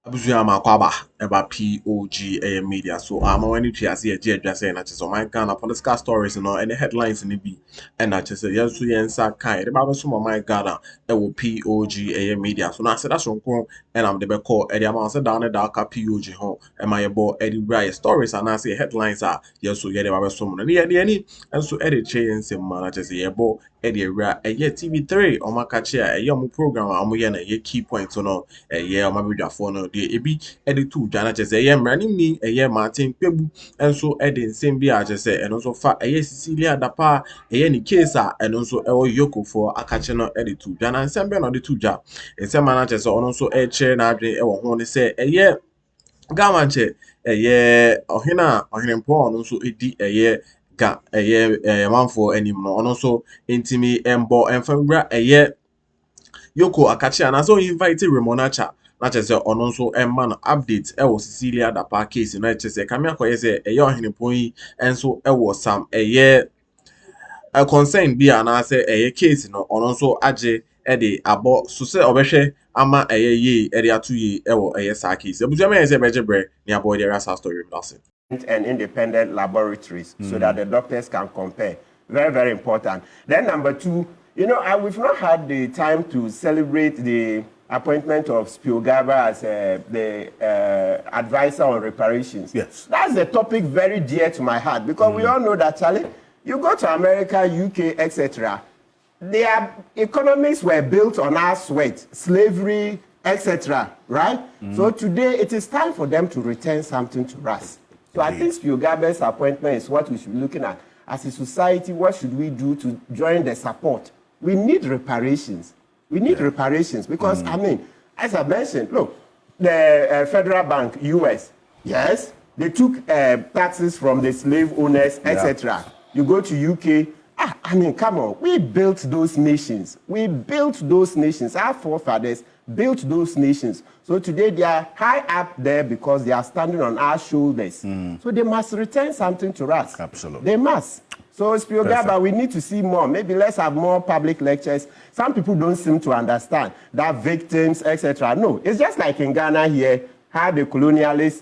Abusuya makwaba eba POG Media. So I'm when you see a G just saying that so my Ghana political stories any headlines in the B and I just say yes to yensa kai the Bible some my Ghana it will POG Media. So now I said that's wrong and I'm the be call Eddie amount down the dark POG home and my boy Eddie Bright stories and I say headlines are yes so yeah the Bible some and yeah any and so Eddie change some man I just say yeah boy Eddie Ra TV3 on my catch here a young program I'm a key points on ɛyɛ ɔmabadwafo no deɛ ebi de to dwa na kyerɛ sɛ ɛyɛ mmaranemni ɛyɛ Martin Kpebu nso de nsɛm bi a kyerɛ sɛ ɛno nso fa ɛyɛ Cecilia Dapaah ɛyɛ ne case a ɛno nso ɛwɔ EOCO akakye no de to dwa na nsɛm bɛn na ɔde to dwa nsɛm a na kyerɛ sɛ ɔno nso ɛrekyerɛ n'adwene ɛwɔ ho ne sɛ ɛyɛ gamankyɛ ɛyɛ ɔhene mpɔ ɔno nso di ɛyɛ ga ɛyɛ manfoɔ anim no ɔno nso ntumi mbɔ mfa wura ɛyɛ Yoko Akachi and also invited Raymond na kyerɛ sɛ ɔno nso ɛma no update ɛwɔ Cecilia Dapaah case na kyerɛ sɛ kame akɔyɛ sɛ ɛyɛ ɔhenepɔn yi nso ɛwɔ sam ɛyɛ a concern bi anaasɛ ɛyɛ case no ɔno nso agye ɛde abɔ so sɛ ɔbɛhwɛ ama ɛyɛ yie ɛde ato yie ɛwɔ ɛyɛ saa case abusua mɛyɛ sɛ bɛgye brɛ ne abɔ ɛde rasa story blase and independent laboratories so that the doctors can compare. Very, very important. Then number two, you know, we've not had the time to celebrate the appointment of Spiogaba as the advisor on reparations. Yes. That's a topic very dear to my heart because we all know that, Charlie, you go to America, UK, etc., their economies were built on our sweat, slavery, etc., right? So today it is time for them to return something to us. So I think Spiogaba's appointment is what we should be looking at. As a society, what should we do to join the support? We need reparations. We need reparations because, I mean, as I mentioned, look, the Federal Bank, US, yes, they took taxes from the slave owners, etc. You go to UK, I mean, come on, we built those nations. We built those nations. Our forefathers built those nations. So today they are high up there because they are standing on our shoulders. So they must return something to us. Absolutely. They must. So Spiogaba, we need to see more. Maybe let's have more public lectures. Some people don't seem to understand that victims, etc. No, it's just like in Ghana here, how the colonialists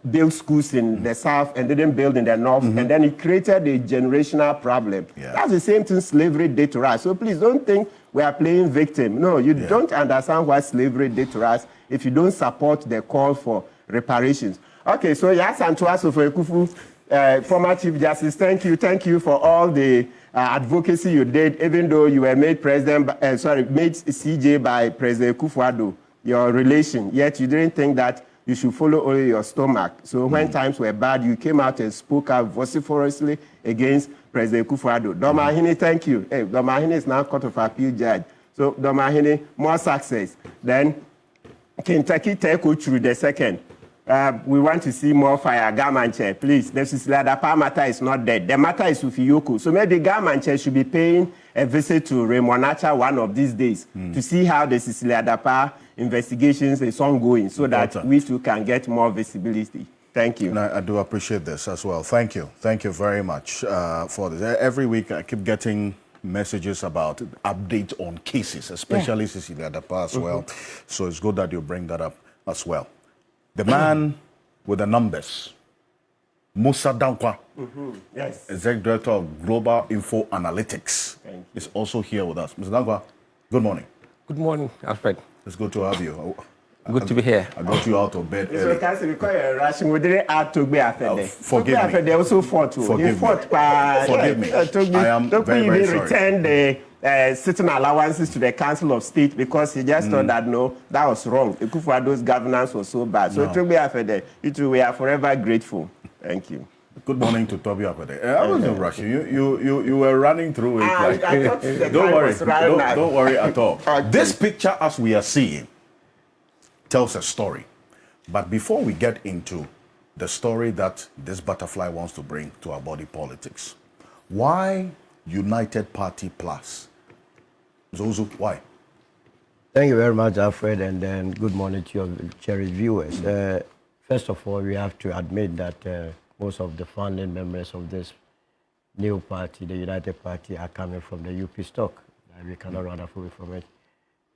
built schools in the south and didn't build in the north, and then it created a generational problem. That's the same thing slavery did to us. So please don't think we are playing victim. No, you don't understand what slavery did to us if you don't support the call for reparations. Okay, so yes, and to us for Akuffo, former Chief Justice, thank you for all the advocacy you did, even though you were made president, made CJ by President Akuffo, your relation, yet you didn't think that you should follow only your stomach. So when times were bad, you came out and spoke out vociferously against President Akuffo. Domahini, thank you. Hey, Domahini is now court of appeal judge. So Domahini, more success. Then Kentucky Teko through the second. We want to see more fire. Gamanche, please. The Cecilia Dapaah matter is not dead. The matter is with EOCO. So maybe Gamanche should be paying a visit to Raymond one of these days to see how the Cecilia Dapaah investigations is ongoing so that we too can get more visibility. Thank you. And I do appreciate this as well. Thank you. Thank you very much for this. Every week I keep getting messages about updates on cases, especially Cecilia Dapaah as well. So it's good that you bring that up as well. The man with the numbers, Musa Dankwa, yes, Executive Director of Global Info Analytics, is also here with us. Mr. Dankwa, good morning. Good morning, Alfred. It's good to have you. Good to be here. I got you out of bed so early. Càsé, because you're rushing, we didn't add to be after Forgive me. They also fought. Forgive me. I am very, very sorry. Returned the certain allowances to the Council of State because he just thought that no, that was wrong. Akuffo-Addo's governance was so bad. So to be after that, we are forever grateful. Thank you. Good morning to Toby Apede. I wasn't rushing. You were running through it. I thought the don't worry. Right don't worry at all. Okay. This picture, as we are seeing, tells a story. But before we get into the story that this butterfly wants to bring to our body politics, why United Party Plus? Zozo, why? Thank you very much, Alfred, and then good morning to your cherished viewers. First of all, we have to admit that most of the founding members of this new party, the United Party, are coming from the UP stock. We cannot run away from it.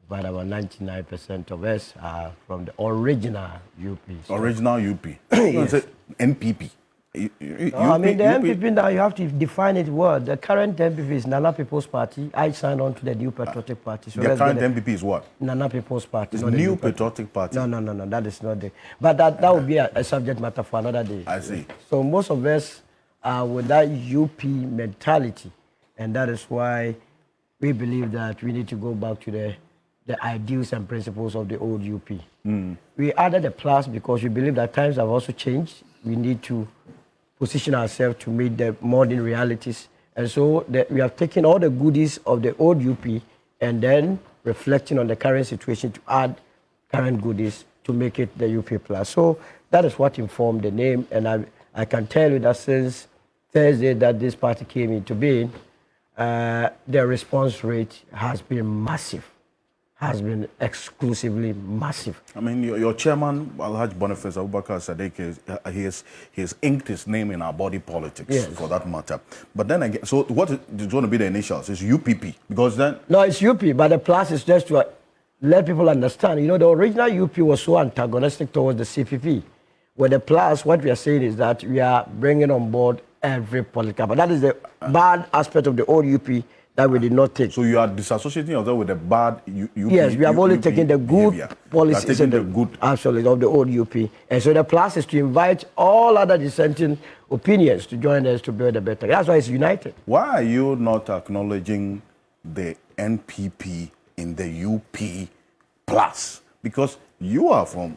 but about 99% of us are from the original UP. So Original UP. Yes. NPP. I mean, the NPP now, you have to define it well. The current NPP is Nana People's Party. I signed on to the New Patriotic Party. So the current NPP is what? Nana People's Party. It's New Patriotic Party. No, that is not the... But that would be a subject matter for another day. I see. So most of us are with that UP mentality. And that is why we believe that we need to go back to the ideals and principles of the old UP. We added a plus because we believe that times have also changed. We need to position ourselves to meet the modern realities. And so we have taken all the goodies of the old UP and then reflecting on the current situation to add current goodies to make it the UP plus. So that is what informed the name. And I can tell you that since Thursday that this party came into being, the response rate has been massive. Has been exclusively massive. I mean, your chairman, Alhaji Boniface Abubakar Sadiq, he has inked his name in our body politics, for that matter. But then again, so what is going to be the initials? It's UPP, because then... No, it's UP, but the plus is just to let people understand. You know, the original UP was so antagonistic towards the CPP. With the plus, what we are saying is that we are bringing on board every political, but that is the bad aspect of the old UP that we did not take. So you are disassociating yourself with the bad UP? Yes, we have only taken the good behavior. policies and the good, absolutely, of the old UP. And so the plus is to invite all other dissenting opinions to join us to build a better. That's why it's united. Why are you not acknowledging the NPP in the UP plus? Because you are from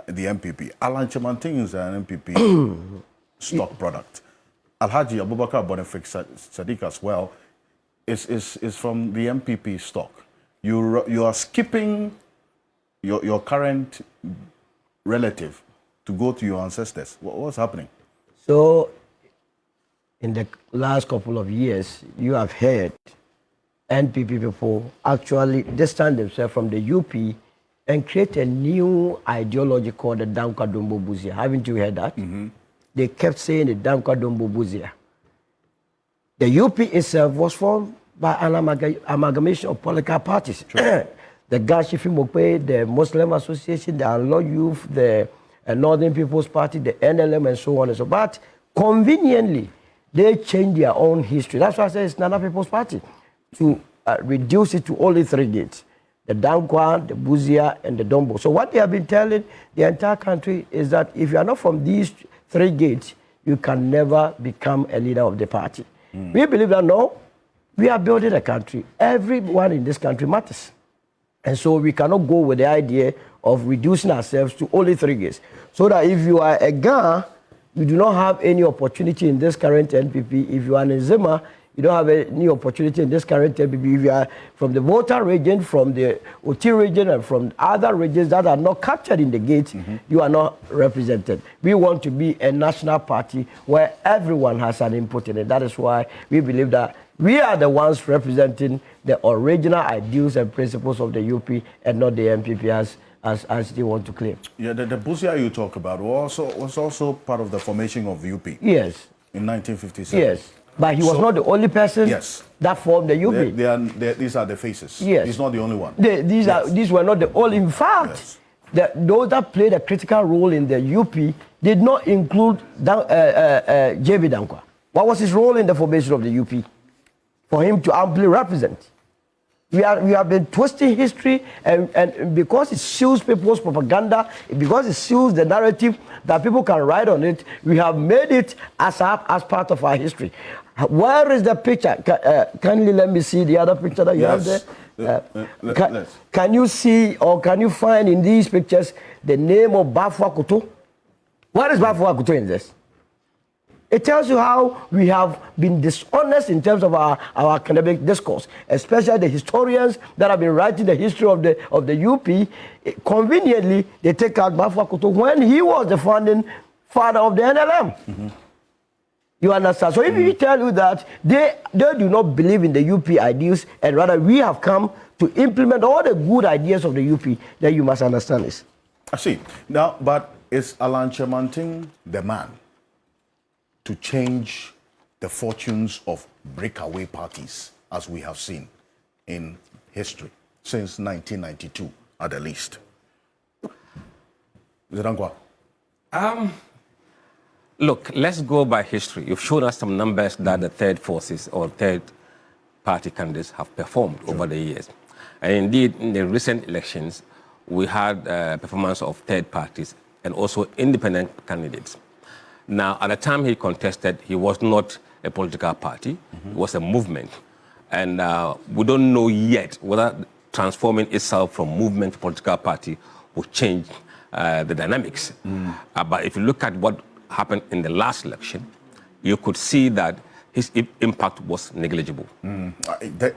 the NPP. Alan Chemanting is an NPP stock product. Alhaji Abubakar Boniface Sadiq as well is from the MPP stock. You are skipping your current relative to go to your ancestors. What's happening? So, in the last couple of years, you have heard NPP people actually distance themselves from the UP and create a new ideology called the Dankwa Dombo Buzia. Haven't you heard that? They kept saying the Dankwa Dombo Buzia. The UP itself was formed by an amalgamation of political parties. The Gashifi Mokwe, the Muslim Association, the Allah Youth, the Northern People's Party, the NLM, and so on and so on. But conveniently, they changed their own history. That's why I say it's Nana People's Party, to reduce it to only 3 gates: the Dankwa, the Buzia, and the Dombo. So what they have been telling the entire country is that if you are not from these 3 gates, you can never become a leader of the party. We believe that no, we are building a country. Everyone in this country matters. And so we cannot go with the idea of reducing ourselves to only 3 gates. So that if you are a Ga, you do not have any opportunity in this current NPP. If you are an Zima, you don't have any opportunity in this current NPP. If you are from the Volta region, from the Oti region, and from other regions that are not captured in the gate, you are not represented. We want to be a national party where everyone has an input in it. That is why we believe that we are the ones representing the original ideals and principles of the UP and not the MPP as they want to claim. Yeah, the Buzia you talk about was also part of the formation of UP. Yes. In 1957. Yes. But he was not the only person that formed the UP. These are the faces. Yes. He's not the only one. These were not the only. In fact, those that played a critical role in the UP did not include J.B. Dankwa. What was his role in the formation of the UP? For him to amply represent. We have been twisting history, and because it suits people's propaganda, because it suits the narrative that people can write on it, we have made it as part of our history. Where is the picture? Kindly let me see the other picture that you have there. Can you see or can you find in these pictures the name of Bafwa Kuto? Where is Bafwa Kuto in this? It tells you how we have been dishonest in terms of our academic discourse, especially the historians that have been writing the history of the UP. Conveniently, they take out Bafwa Kuto when he was the founding father of the NLM. You understand? So if we tell you that they do not believe in the UP ideals, and rather we have come to implement all the good ideas of the UP, then you must understand this. I see. Now, but is Alan Chemanting the man to change the fortunes of breakaway parties, as we have seen in history? since 1992, at the least. Is it Ankwa? Look, let's go by history. You've shown us some numbers that the third forces or third party candidates have performed over the years. And indeed, in the recent elections, we had performance of third parties and also independent candidates. Now, at the time he contested, he was not a political party. It was a movement. And we don't know yet whether transforming itself from movement to political party will change the dynamics. But if you look at what happened in the last election, you could see that his impact was negligible. That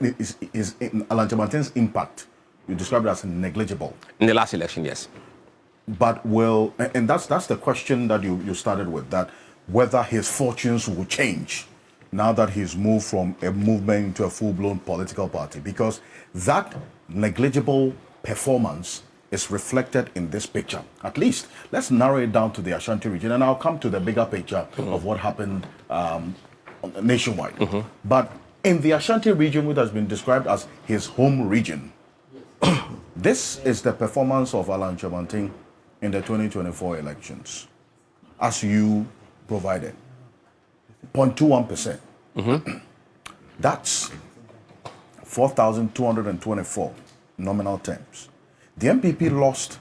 is Alan Chamantin's impact, you described it as negligible. In the last election, yes. But and that's the question that you started with, that whether his fortunes will change now that he's moved from a movement to a full-blown political party, because that negligible performance is reflected in this picture. At least, let's narrow it down to the Ashanti region, and I'll come to the bigger picture of what happened nationwide. But in the Ashanti region, which has been described as his home region, this is the performance of Alan Chamantin in the 2024 elections, as you provided. 0.21%. That's 4,224 nominal terms. The MPP lost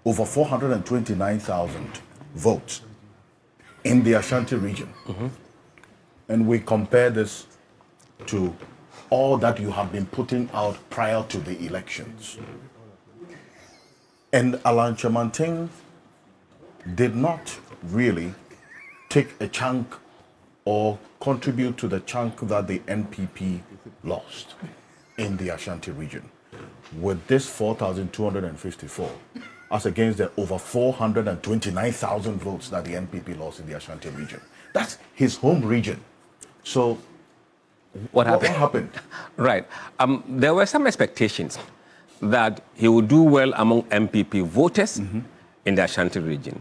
over 429,000 votes in the Ashanti region. And we compare this to all that you have been putting out prior to the elections. And Alan Chamantin did not really take a chunk or contribute to the chunk that the NPP lost in the Ashanti region. With this 4,254, as against the over 429,000 votes that the NPP lost in the Ashanti region. That's his home region. So what happened? Right. There were some expectations that he would do well among MPP voters in the Ashanti region.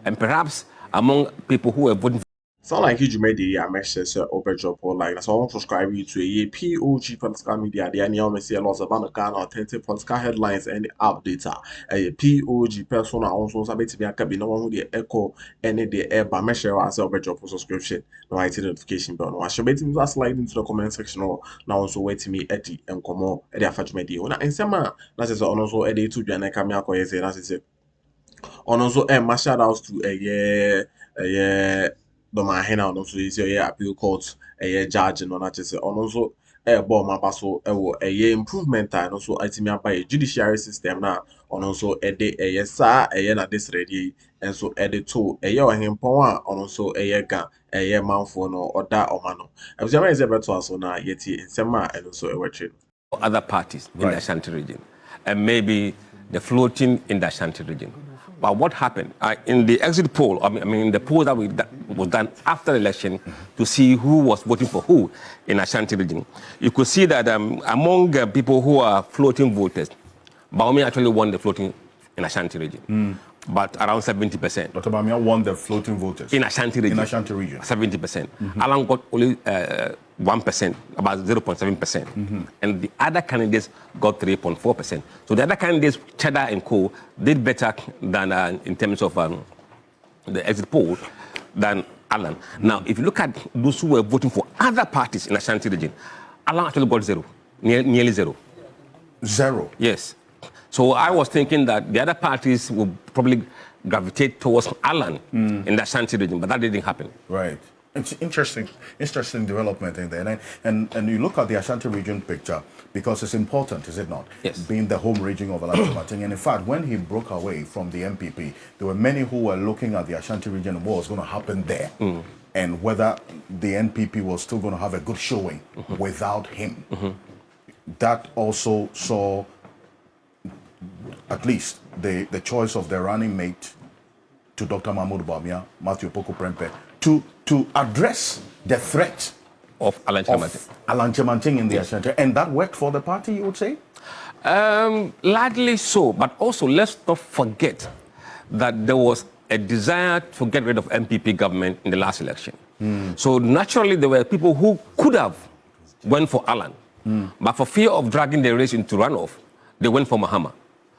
And perhaps among people who were voting. Sound like you made the message over job online. So I want to subscribe you to a POG political media. The annual message lots of Ghana authentic political headlines and updates. A POG persona also submit to be a cabin one with the echo and the air by measure as over job subscription. No IT notification bell. I should bet him to slide into the comment section or now also wait me Eddie and come on at the Faj Media. And some that is also a day to be an Ekamia Koyes. That is it. On also my shout outs to a year. The Mahama also is your appeal court a judge and on that is also a bomb basso a improvement and also itemia by a judiciary system now on also a day a yes a yen at this ready and so edit to a year him power on also a year gun a year mouth for no or that or mano. I was ever to us on yet in Sema and also a watching other parties in the Ashanti region and maybe the floating in the Ashanti region. But what happened in the exit poll, I mean the poll that was done after the election to see who was voting for who in Ashanti region, you could see that among people who are floating voters, Bawumia actually won the floating in Ashanti region, but around 70%. Dr. Bawumia won the floating voters in Ashanti region. In Ashanti region, 70%. Alan got only 1%, about 0.7%, and the other candidates got 3.4%. So the other candidates, Cheddar and Co, did better than in terms of the exit poll than Alan. Now, if you look at those who were voting for other parties in Ashanti region, Alan actually got zero, nearly zero. Zero? Yes. So I was thinking that the other parties would probably gravitate towards Alan in the Ashanti region, but that didn't happen. Right. It's interesting development in there. And you look at the Ashanti region picture because it's important, is it not? Yes. Being the home region of Alan Chamantin. And in fact, when he broke away from the MPP, there were many who were looking at the Ashanti region and what was going to happen there. And whether the NPP was still going to have a good showing without him. That also saw at least the choice of the running mate to Dr. Mahmoud Bawumia, Matthew Poku Prempeh, to address the threat of Alan Chamantin in the Ashanti. And that worked for the party, you would say? Largely so, but also let's not forget that there was a desire to get rid of MPP government in the last election. So naturally there were people who could have went for Alan, but for fear of dragging the race into runoff, they went for Mahama.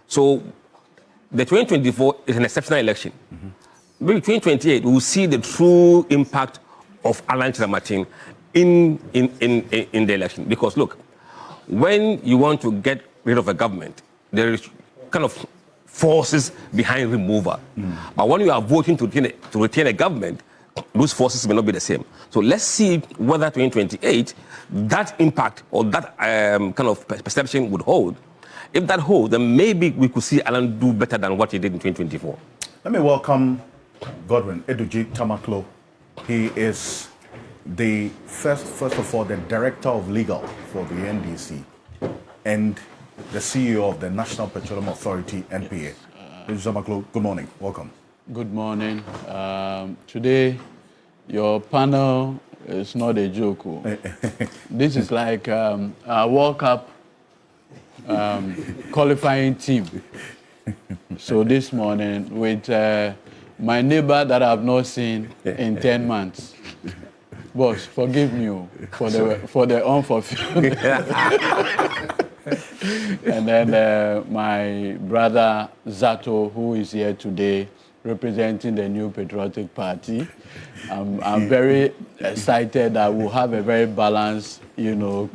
So the 2024 is an exceptional election. Maybe 2028, we will see the true impact of Alan Martin in the election. Because look, when you want to get rid of a government, there is kind of forces behind removal. But when you are voting to retain a government, those forces may not be the same. So let's see whether 2028, that impact or that kind of perception would hold. If that holds, then maybe we could see Alan do better than what he did in 2024. Let me welcome Godwin Eduji Tamaklo. He is the first of all, the Director of Legal for the NDC and the CEO of the National Petroleum Authority, NPA. Eduji Tamaklo, good morning. Welcome. Good morning. Today, your panel is not a joke. This is like a World Cup qualifying team. So this morning, with my neighbor that I've not seen in 10 months. Boss, forgive me for the unfulfilled. And then my brother Zato, who is here today, representing the New Patriotic Party. I'm very excited that we'll have a very balanced,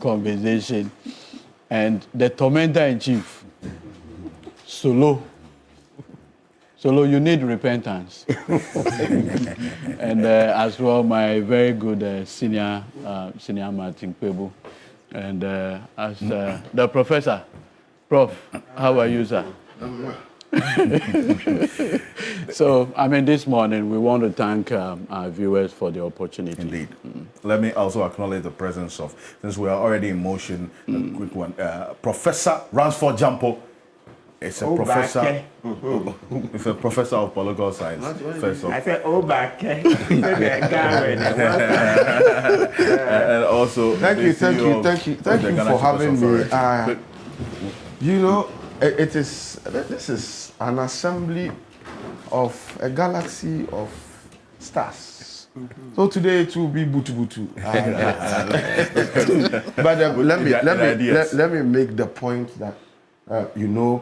conversation. And the tormentor-in-chief, Solo, you need repentance. And as well, my very good senior Martin Pebu. And as the professor, Prof, how are you, sir? So, this morning, we want to thank our viewers for the opportunity. Indeed. Let me also acknowledge the presence of, since we are already in motion, a quick one, Professor Ransford Jampo. It's a professor. It's a professor of political science. I said, and also, thank you for having me. This is an assembly of a galaxy of stars. So today it will be butu. But let me make the point that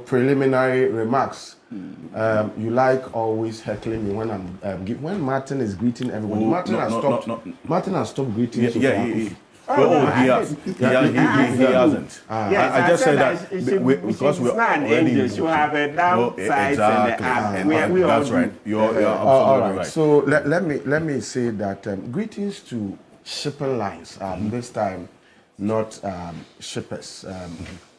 preliminary remarks. You like always heckling me when when Martin is greeting everyone. Martin has stopped greeting. He hasn't. I just said that because we're already in you have a downside. Exactly. That's right. You're absolutely right. So let me say that greetings to shipping lines. This time, not shippers.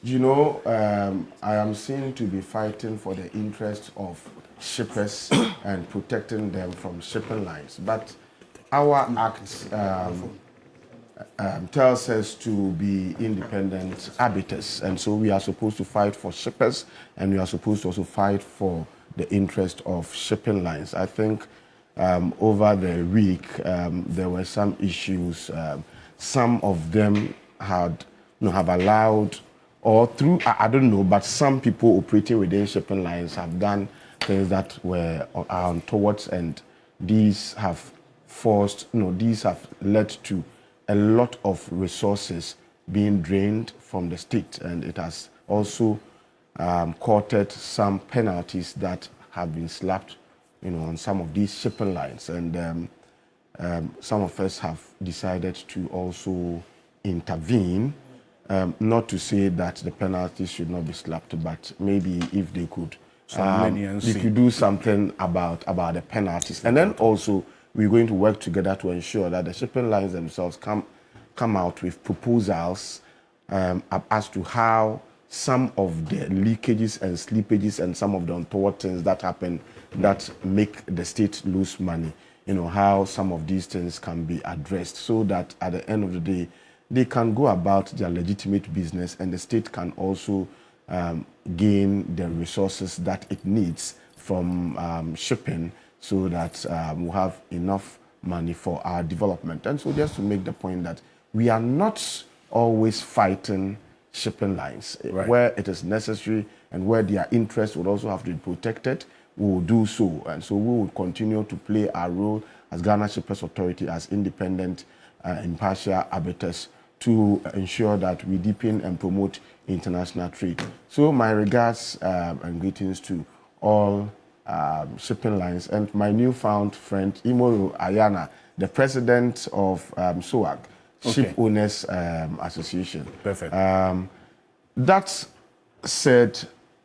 I am seen to be fighting for the interest of shippers and protecting them from shipping lines. But our act tells us to be independent arbiters. And so we are supposed to fight for shippers, and we are supposed to also fight for the interest of shipping lines. I think over the week, there were some issues. Some of them have allowed, or through, I don't know, but some people operating within shipping lines have done things that were untoward, and these have led to a lot of resources being drained from the state, and it has also courted some penalties that have been slapped, on some of these shipping lines, and some of us have decided to also intervene. Not to say that the penalties should not be slapped, but maybe if they could, they could do something about the penalties. And then also, we're going to work together to ensure that the shipping lines themselves come out with proposals as to how some of the leakages and slippages and some of the untoward things that happen that make the state lose money, how some of these things can be addressed so that at the end of the day, they can go about their legitimate business, and the state can also gain the resources that it needs from shipping, so that we'll have enough money for our development. And so just to make the point that we are not always fighting shipping lines. Right. Where it is necessary and where their interests would also have to be protected, we will do so. And so we will continue to play our role as Ghana Shippers Authority as independent, impartial arbiters to ensure that we deepen and promote international trade. So my regards and greetings to all shipping lines and my newfound friend Imoru Ayana, the president of SOAG, Ship Owners Association. Perfect. That said,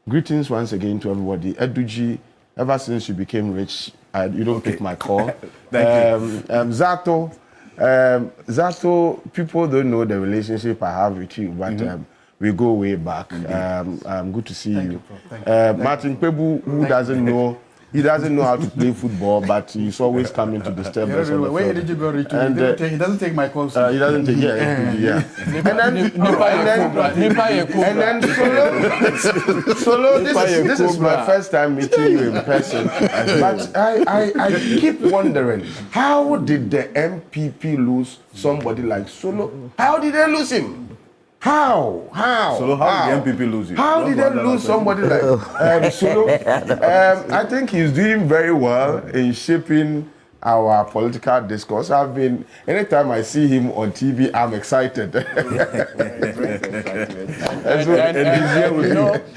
greetings once again to everybody. Eduji, ever since you became rich, you don't pick my call. Thank you. Zato, Zato, people don't know the relationship I have with you, but we go way back. Good to see you. Martin Kwebu, who doesn't know, he doesn't know how to play football, but he's always coming to disturb us. Where did you go, Ricky? He doesn't take my calls. He doesn't take, yeah. And then Solo, this is my first time meeting you in person. But I keep wondering, how did the MPP lose somebody like Solo? How did they lose him? How? So how did the MPP lose you? How did they lose somebody like Solo? I think he's doing very well in shaping our political discourse. Anytime I see him on TV, I'm excited.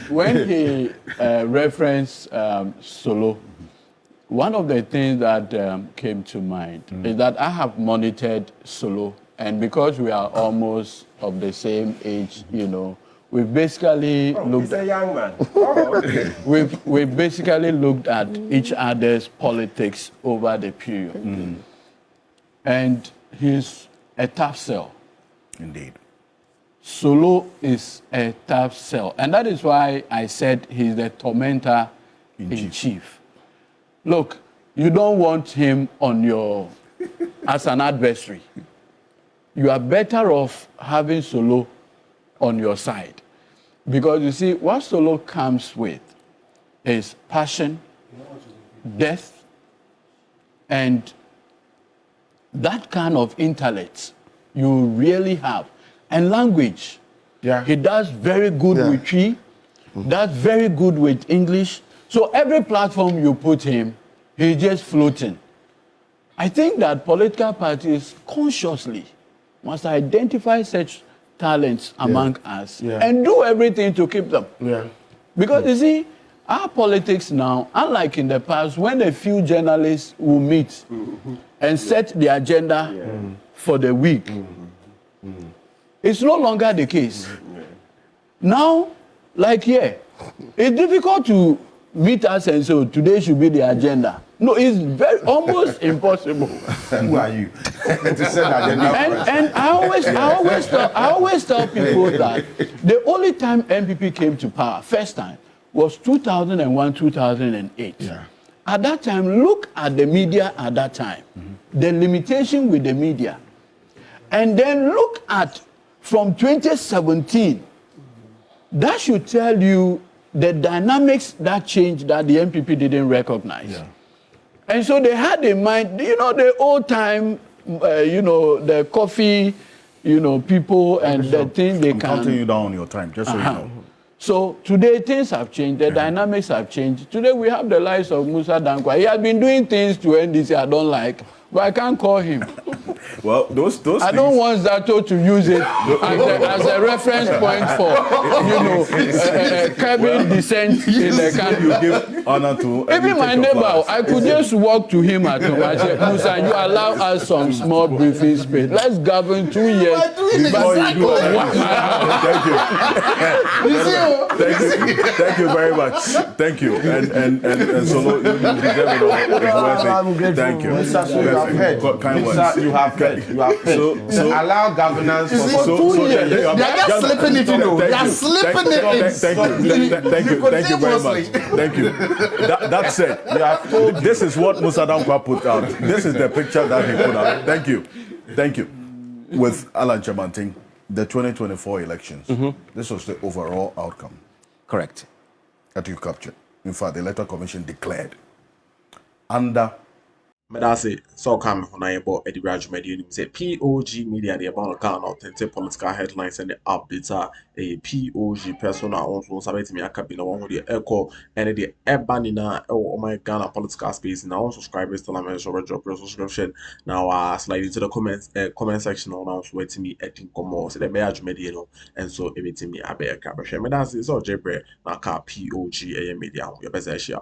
When he referenced Solo, one of the things that came to mind is that I have monitored Solo, and because we are almost of the same age, we've basically looked. He's a young man. We've basically looked at each other's politics over the period, and he's a tough sell. Indeed. Solo is a tough sell, and that is why I said he's the tormentor in chief. Look, you don't want him on as an adversary. You are better off having Solo on your side. Because you see, what Solo comes with is passion, depth, and that kind of intellect you really have. And language. Yeah. He does very good with Quíck, does very good with English. So every platform you put him, he's just floating. I think that political parties consciously must identify such talents among us and do everything to keep them. Yeah. Because you see, our politics now, unlike in the past, when a few journalists will meet and set the agenda for the week, it's no longer the case. Now, like here, it's difficult to meet us and say, today should be the agenda. No, it's almost impossible. Who are you? To set agenda. And I always tell people that the only time MPP came to power, first time, was 2001, 2008. Yeah. At that time, look at the media at that time, the limitation with the media. And then look at from 2017, that should tell you the dynamics that changed that the MPP didn't recognize. Yeah. And so they had in mind, the old time, the coffee, people and the things they can. I'm counting you down on your time, just so you know. So today things have changed, the dynamics have changed. Today we have the likes of Musa Dankwa. He has been doing things to NDC I don't like, but I can't call him. Well, those I don't want Zato to use it as a reference point for, curbing dissent in the country. You give honor to. Even my neighbor, I could just walk to him at home. I said, Musa, you allow us some small briefing space. Let's govern 2 years. Before you do Thank you. Thank you very much. Thank you. And Solo, you deserve it all. Thank you. Mr. So you have heard. You have heard. So allow governance for 2 years. They are just slipping it, They are slipping it in. Thank you very much. Thank you. That said, this is what Musa Dankwa put out. This is the picture that he put out. Thank you. With Alan Chamanting, the 2024 elections, this was the overall outcome. Correct. That you captured. In fact, the Electoral Commission declared under Medase so come on I about Eddie Raj Media say POG Media the about Ghana authentic political headlines and the updates are a POG persona also sabeti me aka bi na one the echo and the ebanina oh my Ghana political space now subscribers to la show drop your subscription now slide into the comment section on now so wait me etin komo so the Raj Media no and so everything me abeka but medase so jebre na ka POG media your best share.